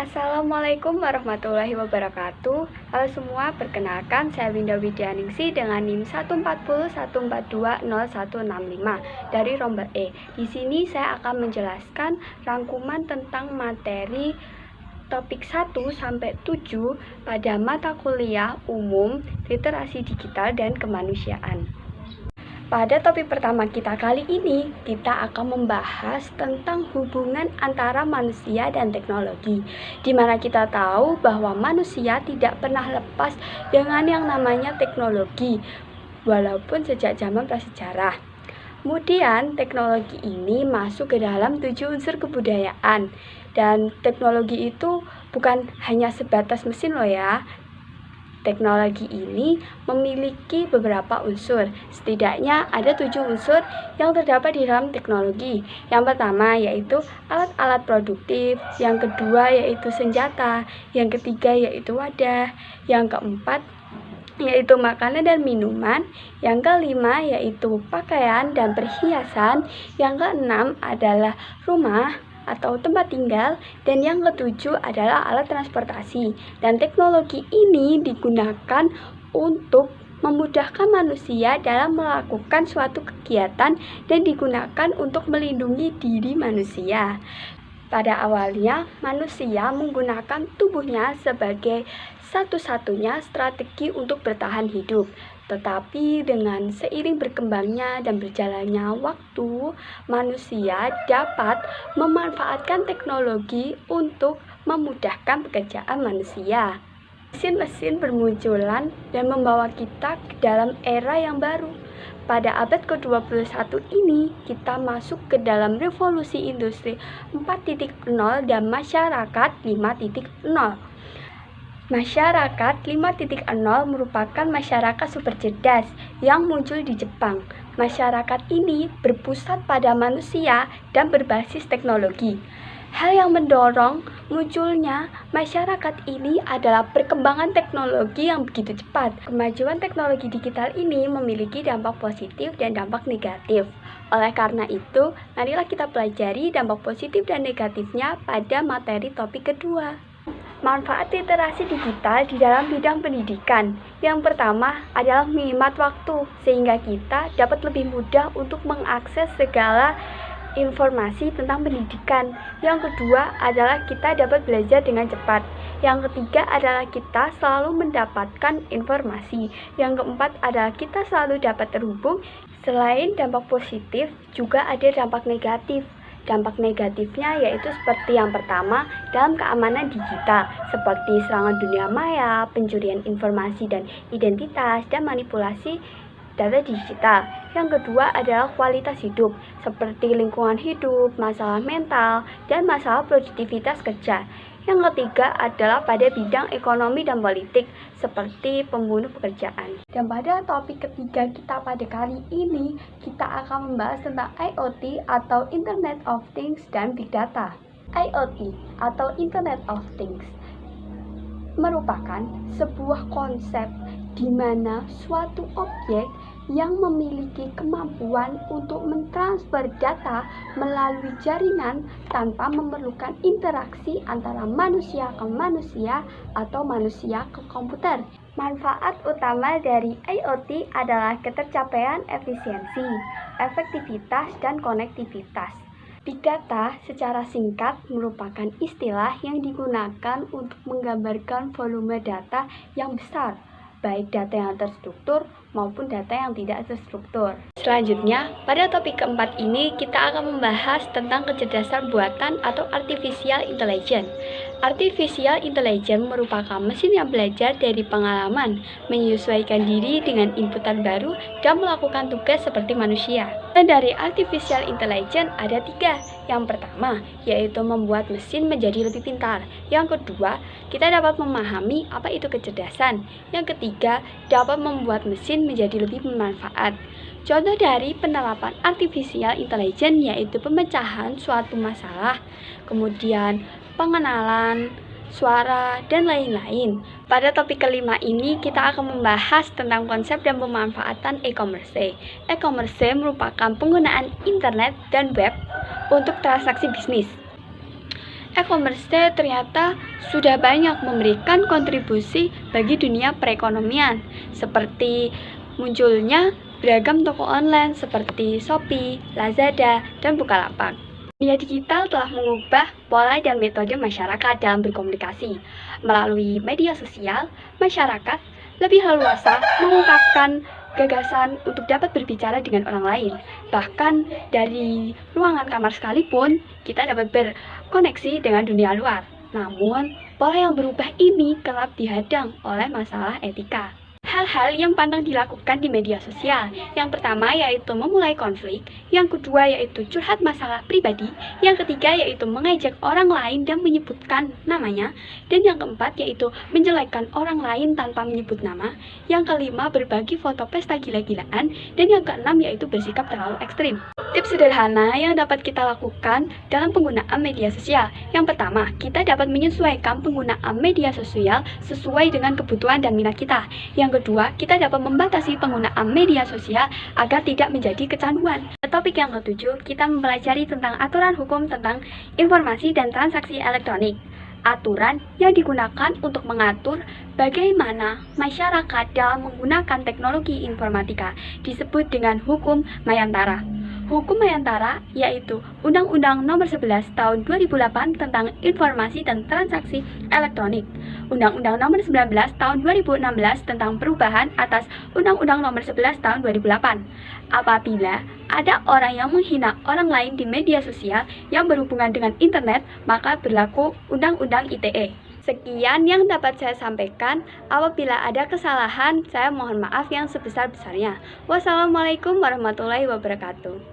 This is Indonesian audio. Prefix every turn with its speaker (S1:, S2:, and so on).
S1: Assalamualaikum warahmatullahi wabarakatuh. Halo semua, perkenalkan saya Winda Widyaningsi dengan NIM 14014200165 dari Rombel E. Di sini saya akan menjelaskan rangkuman tentang materi topik 1 sampai 7 pada mata kuliah umum Literasi Digital dan Kemanusiaan. Pada topik pertama kita kali ini, kita akan membahas tentang hubungan antara manusia dan teknologi, di mana kita tahu bahwa manusia tidak pernah lepas dengan yang namanya teknologi, walaupun sejak zaman prasejarah. Kemudian, teknologi ini masuk ke dalam 7 unsur kebudayaan, dan teknologi itu bukan hanya sebatas mesin loh ya. Teknologi ini memiliki beberapa unsur. Setidaknya ada 7 unsur yang terdapat di dalam teknologi. Yang pertama yaitu alat-alat produktif, yang kedua yaitu senjata, yang ketiga yaitu wadah, yang keempat yaitu makanan dan minuman, yang kelima yaitu pakaian dan perhiasan, yang keenam adalah rumah atau tempat tinggal, dan yang ketujuh adalah alat transportasi. Dan teknologi ini digunakan untuk memudahkan manusia dalam melakukan suatu kegiatan dan digunakan untuk melindungi diri manusia. Pada awalnya, manusia menggunakan tubuhnya sebagai satu-satunya strategi untuk bertahan hidup. Tetapi dengan seiring berkembangnya dan berjalannya waktu, manusia dapat memanfaatkan teknologi untuk memudahkan pekerjaan manusia. Mesin-mesin bermunculan dan membawa kita ke dalam era yang baru. Pada abad ke-21 ini, kita masuk ke dalam revolusi industri 4.0 dan masyarakat 5.0. Masyarakat 5.0 merupakan masyarakat super cerdas yang muncul di Jepang. Masyarakat ini berpusat pada manusia dan berbasis teknologi. Hal yang mendorong munculnya masyarakat ini adalah perkembangan teknologi yang begitu cepat. Kemajuan teknologi digital ini memiliki dampak positif dan dampak negatif. Oleh karena itu, marilah kita pelajari dampak positif dan negatifnya pada materi topik kedua. Manfaat literasi digital di dalam bidang pendidikan. Yang pertama adalah menghemat waktu, sehingga kita dapat lebih mudah untuk mengakses segala informasi tentang pendidikan. Yang kedua adalah kita dapat belajar dengan cepat. Yang ketiga adalah kita selalu mendapatkan informasi. Yang keempat adalah kita selalu dapat terhubung. Selain dampak positif, juga ada dampak negatif. Dampak negatifnya yaitu seperti yang pertama, dalam keamanan digital, seperti serangan dunia maya, pencurian informasi dan identitas, dan manipulasi data digital. Yang kedua adalah kualitas hidup, seperti lingkungan hidup, masalah mental, dan masalah produktivitas kerja. Yang ketiga adalah pada bidang ekonomi dan politik, seperti pembunuh pekerjaan. Dan pada topik ketiga kita pada kali ini, kita akan membahas tentang IoT atau Internet of Things dan Big Data. IoT atau Internet of Things merupakan sebuah konsep di mana suatu objek yang memiliki kemampuan untuk mentransfer data melalui jaringan tanpa memerlukan interaksi antara manusia ke manusia atau manusia ke komputer. Manfaat utama dari IoT adalah ketercapaian efisiensi, efektivitas, dan konektivitas. Big Data secara singkat merupakan istilah yang digunakan untuk menggambarkan volume data yang besar, baik data yang terstruktur maupun data yang tidak terstruktur. Selanjutnya, pada topik keempat ini kita akan membahas tentang kecerdasan buatan atau artificial intelligence. Artificial intelligence merupakan mesin yang belajar dari pengalaman, menyesuaikan diri dengan inputan baru, dan melakukan tugas seperti manusia. Dan dari artificial intelligence ada 3. Yang pertama, yaitu membuat mesin menjadi lebih pintar. Yang kedua, kita dapat memahami apa itu kecerdasan. Yang ketiga, dapat membuat mesin menjadi lebih bermanfaat. Contoh dari penerapan artificial intelligence yaitu pemecahan suatu masalah, kemudian pengenalan suara, dan lain-lain. Pada topik kelima ini kita akan membahas tentang konsep dan pemanfaatan e-commerce. E-commerce merupakan penggunaan internet dan web untuk transaksi bisnis. E-commerce ternyata sudah banyak memberikan kontribusi bagi dunia perekonomian, seperti munculnya beragam toko online seperti Shopee, Lazada, dan Bukalapak. Dunia digital telah mengubah pola dan metode masyarakat dalam berkomunikasi. Melalui media sosial, masyarakat lebih leluasa mengungkapkan gagasan untuk dapat berbicara dengan orang lain. Bahkan dari ruangan kamar sekalipun, kita dapat berkoneksi dengan dunia luar. Namun, pola yang berubah ini kerap dihadang oleh masalah etika. Hal-hal yang pantang dilakukan di media sosial. Yang pertama yaitu memulai konflik, yang kedua yaitu curhat masalah pribadi, yang ketiga yaitu mengejek orang lain dan menyebutkan namanya, dan yang keempat yaitu menjelekkan orang lain tanpa menyebut nama, yang kelima berbagi foto pesta gila-gilaan, dan yang keenam yaitu bersikap terlalu ekstrim. Tips sederhana yang dapat kita lakukan dalam penggunaan media sosial. Yang pertama, kita dapat menyesuaikan penggunaan media sosial sesuai dengan kebutuhan dan minat kita. Yang kedua, kita dapat membatasi penggunaan media sosial agar tidak menjadi kecanduan. Topik yang ketujuh, kita mempelajari tentang aturan hukum tentang informasi dan transaksi elektronik. Aturan yang digunakan untuk mengatur bagaimana masyarakat dalam menggunakan teknologi informatika disebut dengan hukum Mayantara. Hukum Mayantara yaitu Undang-Undang Nomor 11 Tahun 2008 tentang Informasi dan Transaksi Elektronik, Undang-Undang Nomor 19 Tahun 2016 tentang perubahan atas Undang-Undang Nomor 11 Tahun 2008. Apabila ada orang yang menghina orang lain di media sosial yang berhubungan dengan internet, maka berlaku Undang-Undang ITE. Sekian yang dapat saya sampaikan. Apabila ada kesalahan, saya mohon maaf yang sebesar-besarnya. Wassalamualaikum warahmatullahi wabarakatuh.